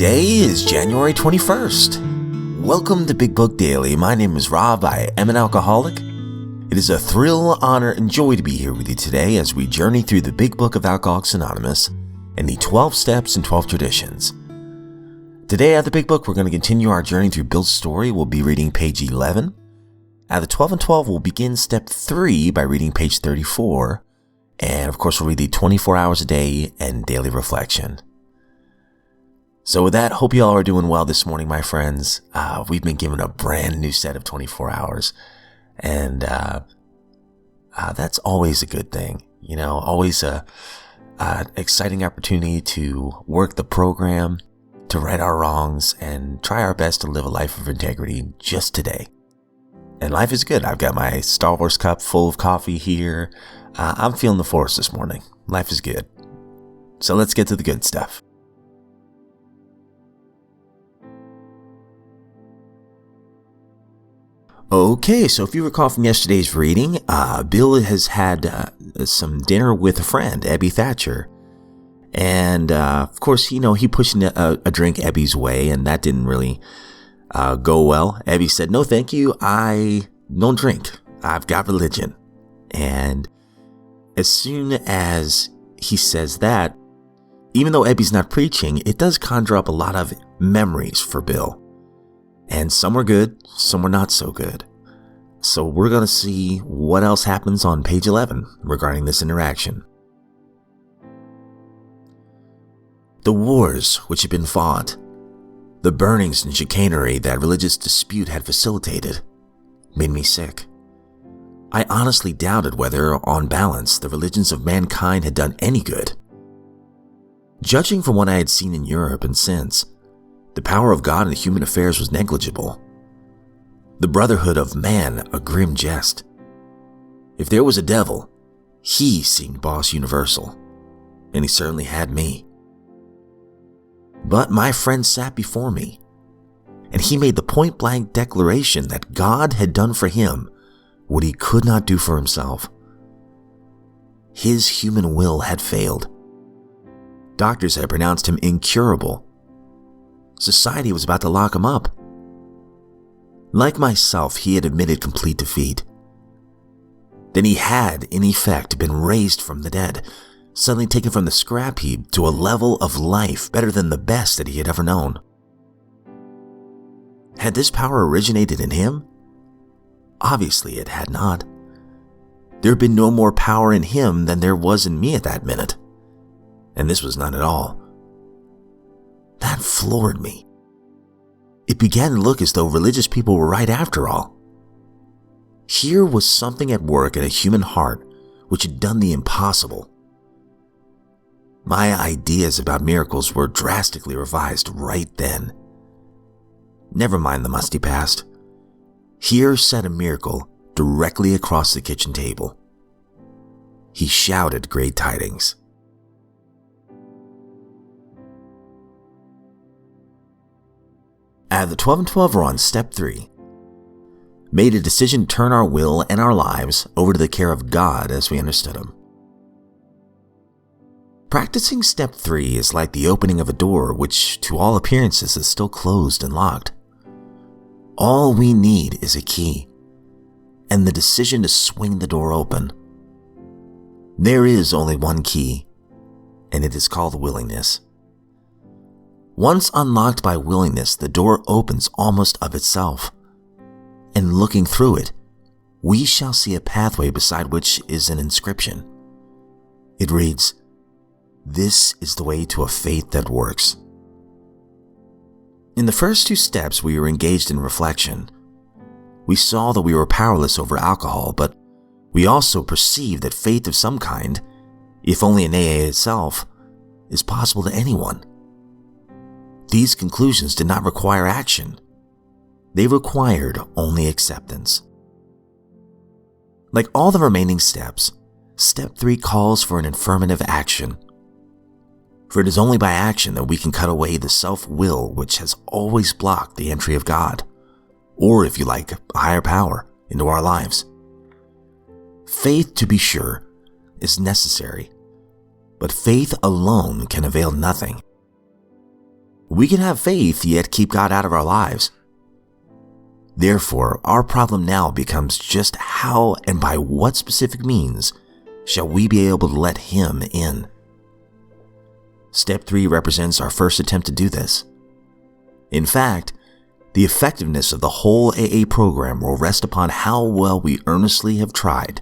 Today is January 21st. Welcome to Big Book Daily. My name is Rob. I am an alcoholic. It is a thrill, honor, and joy to be here with you today as we journey through the Big Book of Alcoholics Anonymous and the 12 Steps and 12 Traditions. Today at the Big Book, we're going to continue our journey through Bill's story. We'll be reading page 11. At the 12 and 12, we'll begin step 3 by reading page 34. And of course, we'll read the 24 hours a day and daily reflection. So with that, hope you all are doing well this morning, my friends. We've been given a brand new set of 24 hours. And that's always a good thing. You know, always a exciting opportunity to work the program, to right our wrongs, and try our best to live a life of integrity just today. And life is good. I've got my Star Wars cup full of coffee here. I'm feeling the force this morning. Life is good. So let's get to the good stuff. Okay, so if you recall from yesterday's reading, Bill has had some dinner with a friend, Ebby Thatcher. And of course, you know, he pushed a drink Ebby's way, and that didn't really go well. Ebby said, "No, thank you. I don't drink. I've got religion." And as soon as he says that, even though Ebby's not preaching, it does conjure up a lot of memories for Bill. And some were good, some were not so good. So we're going to see what else happens on page 11 regarding this interaction. The wars which had been fought, the burnings and chicanery that religious dispute had facilitated, made me sick. I honestly doubted whether, on balance, the religions of mankind had done any good. Judging from what I had seen in Europe and since, the power of God in human affairs was negligible. The brotherhood of man a grim jest. If there was a devil, he seemed boss universal, and he certainly had me. But my friend sat before me, and he made the point-blank declaration that God had done for him what he could not do for himself. His human will had failed. Doctors had pronounced him incurable. Society was about to lock him up. Like myself, he had admitted complete defeat. Then he had, in effect, been raised from the dead, suddenly taken from the scrap heap to a level of life better than the best that he had ever known. Had this power originated in him? Obviously it had not. There had been no more power in him than there was in me at that minute. And this was none at all. That floored me. It began to look as though religious people were right after all. Here was something at work in a human heart which had done the impossible. My ideas about miracles were drastically revised right then. Never mind the musty past. Here sat a miracle directly across the kitchen table. He shouted great tidings. At the 12 and 12, we're on step 3. Made a decision to turn our will and our lives over to the care of God as we understood Him. Practicing step 3 is like the opening of a door which, to all appearances, is still closed and locked. All we need is a key, and the decision to swing the door open. There is only one key, and it is called willingness. Once unlocked by willingness, the door opens almost of itself, and looking through it, we shall see a pathway beside which is an inscription. It reads, "This is the way to a faith that works." In the first 2 steps, we were engaged in reflection. We saw that we were powerless over alcohol, but we also perceived that faith of some kind, if only in AA itself, is possible to anyone. These conclusions did not require action. They required only acceptance. Like all the remaining steps, step 3 calls for an affirmative action. For it is only by action that we can cut away the self-will which has always blocked the entry of God, or if you like, a higher power, into our lives. Faith, to be sure, is necessary, but faith alone can avail nothing. We can have faith yet keep God out of our lives. Therefore, our problem now becomes just how and by what specific means shall we be able to let Him in. Step 3 represents our first attempt to do this. In fact, the effectiveness of the whole AA program will rest upon how well we earnestly have tried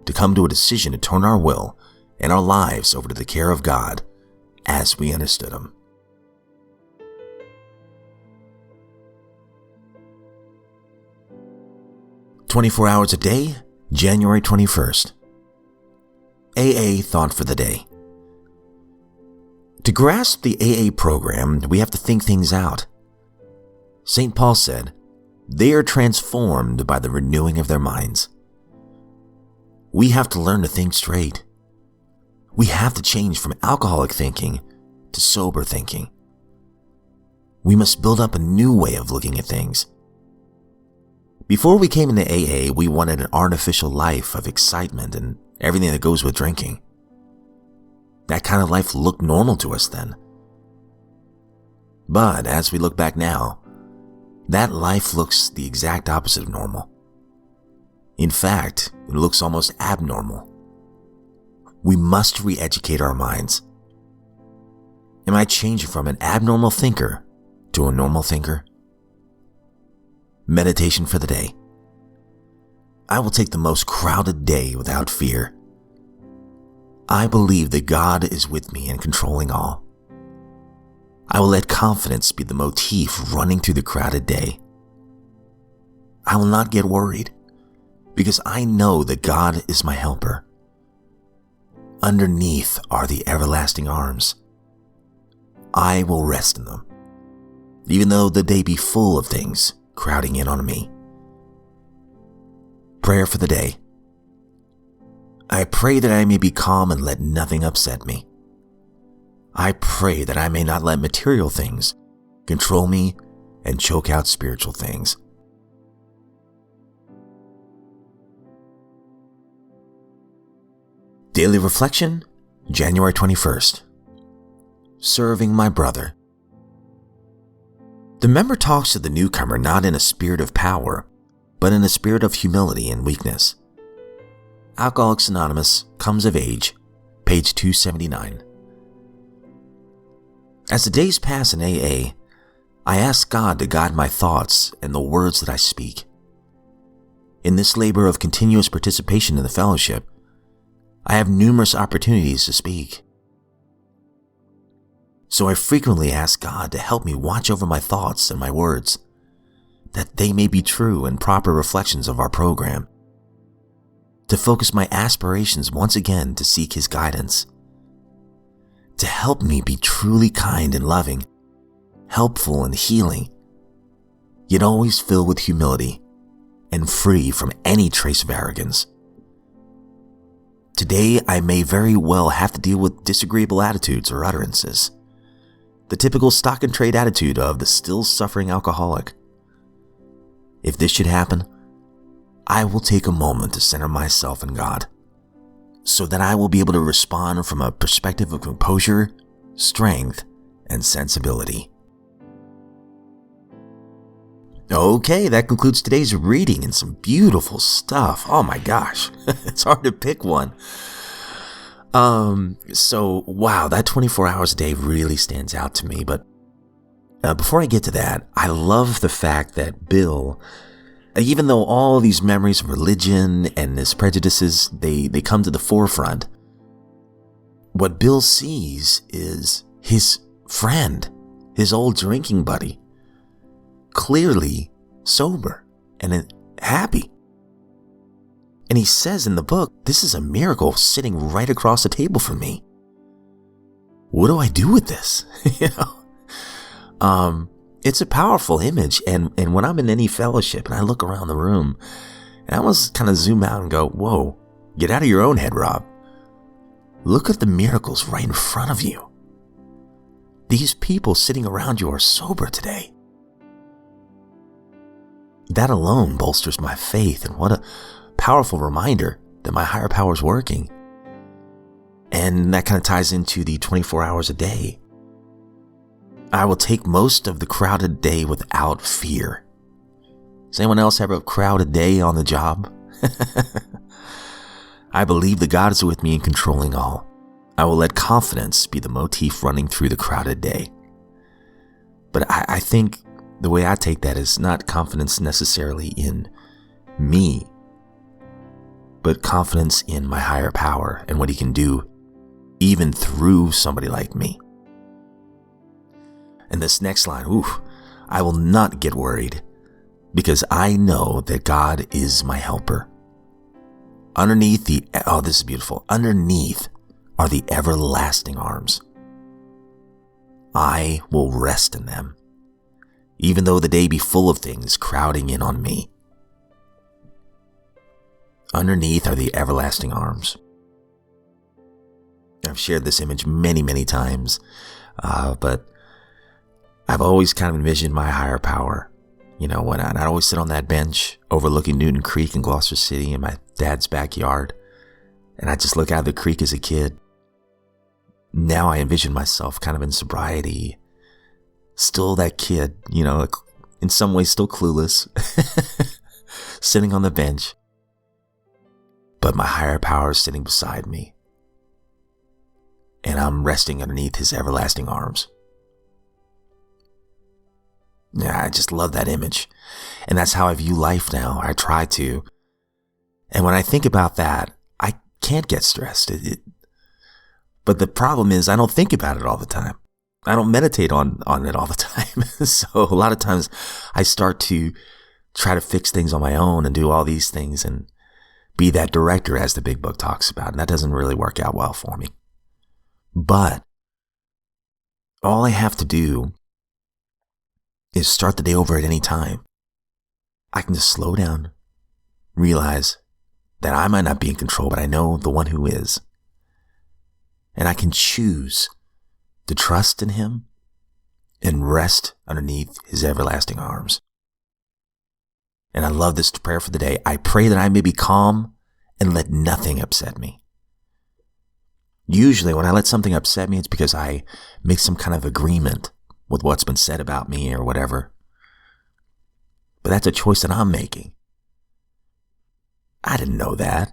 to come to a decision to turn our will and our lives over to the care of God as we understood Him. "24 hours a day, January 21st. AA thought for the day. To grasp the AA program, we have to think things out. St. Paul said, "They are transformed by the renewing of their minds." We have to learn to think straight. We have to change from alcoholic thinking to sober thinking. We must build up a new way of looking at things. Before we came into AA, we wanted an artificial life of excitement and everything that goes with drinking. That kind of life looked normal to us then. But as we look back now, that life looks the exact opposite of normal. In fact, it looks almost abnormal. We must re-educate our minds. Am I changing from an abnormal thinker to a normal thinker? Meditation for the day. I will take the most crowded day without fear. I believe that God is with me and controlling all. I will let confidence be the motif running through the crowded day. I will not get worried because I know that God is my helper. Underneath are the everlasting arms. I will rest in them, even though the day be full of things crowding in on me. Prayer for the day. I pray that I may be calm and let nothing upset me. I pray that I may not let material things control me and choke out spiritual things. Daily Reflection, January 21st. Serving my brother. The member talks to the newcomer not in a spirit of power, but in a spirit of humility and weakness. Alcoholics Anonymous, Comes of Age, page 279. As the days pass in AA, I ask God to guide my thoughts and the words that I speak. In this labor of continuous participation in the fellowship, I have numerous opportunities to speak. So I frequently ask God to help me watch over my thoughts and my words, that they may be true and proper reflections of our program. To focus my aspirations once again to seek His guidance. To help me be truly kind and loving, helpful and healing, yet always filled with humility and free from any trace of arrogance. Today, I may very well have to deal with disagreeable attitudes or utterances. The typical stock and trade attitude of the still suffering alcoholic. If this should happen, I will take a moment to center myself in God, so that I will be able to respond from a perspective of composure, strength, and sensibility. Okay, that concludes today's reading and some beautiful stuff. Oh my gosh, it's hard to pick one. So wow, that 24 hours a day really stands out to me. But before I get to that, I love the fact that Bill, even though all these memories of religion and his prejudices, they come to the forefront, what Bill sees is his friend, his old drinking buddy, clearly sober and happy. And he says in the book, this is a miracle sitting right across the table from me. What do I do with this? It's a powerful image. And when I'm in any fellowship and I look around the room, and I almost kind of zoom out and go, whoa, get out of your own head, Rob. Look at the miracles right in front of you. These people sitting around you are sober today. That alone bolsters my faith, and what a powerful reminder that my higher power is working. And that kind of ties into the 24 hours a day. I will take most of the crowded day without fear. Does anyone else have a crowded day on the job? I believe that God is with me in controlling all. I will let confidence be the motif running through the crowded day. But I think the way I take that is not confidence necessarily in me, but confidence in my higher power and what he can do even through somebody like me. And this next line, I will not get worried because I know that God is my helper. Underneath this is beautiful. Underneath are the everlasting arms. I will rest in them, even though the day be full of things crowding in on me. Underneath are the everlasting arms. I've shared this image many, many times, but I've always kind of envisioned my higher power. When I'd always sit on that bench overlooking Newton Creek in Gloucester City in my dad's backyard, and I'd just look out of the creek as a kid. Now I envision myself kind of in sobriety, still that kid, in some ways still clueless, sitting on the bench, but my higher power is sitting beside me, and I'm resting underneath his everlasting arms. Yeah, I just love that image. And that's how I view life now. I try to. And when I think about that, I can't get stressed. But the problem is I don't think about it all the time. I don't meditate on it all the time. So a lot of times I start to try to fix things on my own and do all these things and be that director as the big book talks about. And that doesn't really work out well for me. But all I have to do is start the day over at any time. I can just slow down, realize that I might not be in control, but I know the one who is. And I can choose to trust in him and rest underneath his everlasting arms. And I love this prayer for the day. I pray that I may be calm and let nothing upset me. Usually when I let something upset me, it's because I make some kind of agreement with what's been said about me or whatever. But that's a choice that I'm making. I didn't know that.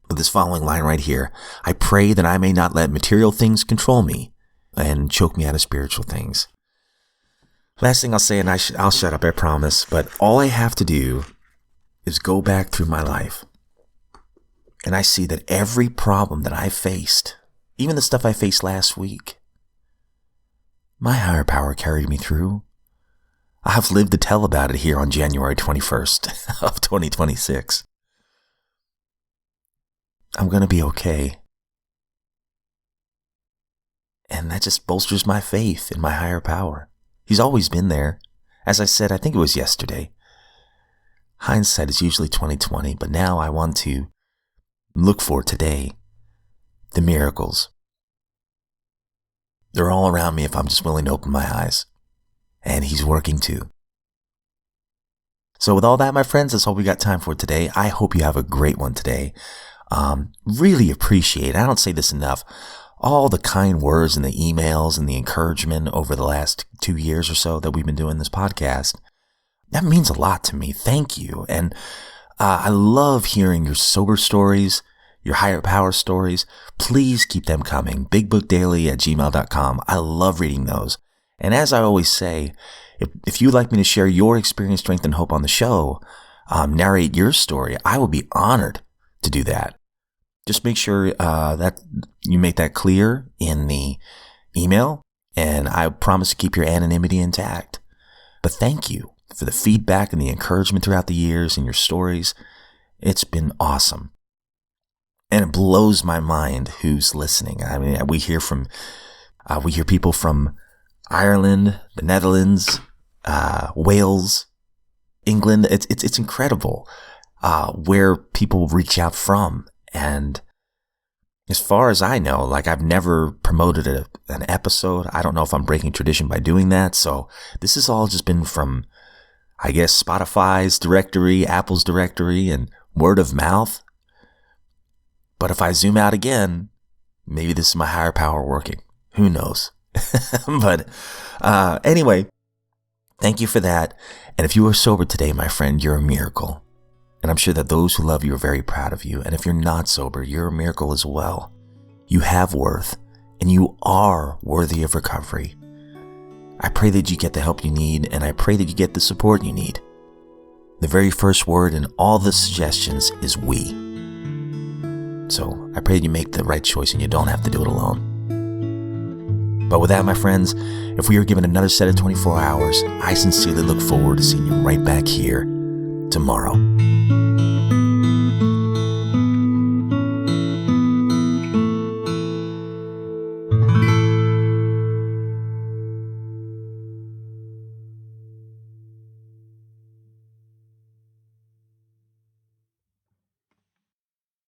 But this following line right here, I pray that I may not let material things control me and choke me out of spiritual things. Last thing I'll say, and I'll shut up, I promise, but all I have to do is go back through my life. And I see that every problem that I faced, even the stuff I faced last week, my higher power carried me through. I have lived to tell about it here on January 21st of 2026. I'm going to be okay. And that just bolsters my faith in my higher power. He's always been there. As I said, I think it was yesterday. Hindsight is usually 20/20, but now I want to look for today the miracles. They're all around me if I'm just willing to open my eyes. And he's working too. So with all that, my friends, that's all we got time for today. I hope you have a great one today. Really appreciate, I don't say this enough, all the kind words and the emails and the encouragement over the last 2 years or so that we've been doing this podcast. That means a lot to me. Thank you. And I love hearing your sober stories, your higher power stories. Please keep them coming. bigbookdaily@gmail.com. I love reading those. And as I always say, if you'd like me to share your experience, strength, and hope on the show, narrate your story, I will be honored to do that. Just make sure that you make that clear in the email, and I promise to keep your anonymity intact. But thank you for the feedback and the encouragement throughout the years and your stories. It's been awesome. And it blows my mind who's listening. I mean, we hear people from Ireland, the Netherlands, Wales, England. It's incredible where people reach out from. And as far as I know, I've never promoted an episode. I don't know if I'm breaking tradition by doing that. So this has all just been from, I guess, Spotify's directory, Apple's directory, and word of mouth. But if I zoom out again, maybe this is my higher power working. Who knows? But anyway, thank you for that. And if you are sober today, my friend, you're a miracle. And I'm sure that those who love you are very proud of you. And if you're not sober, you're a miracle as well. You have worth, and you are worthy of recovery. I pray that you get the help you need, and I pray that you get the support you need. The very first word in all the suggestions is we. So I pray that you make the right choice and you don't have to do it alone. But with that, my friends, if we are given another set of 24 hours, I sincerely look forward to seeing you right back here tomorrow.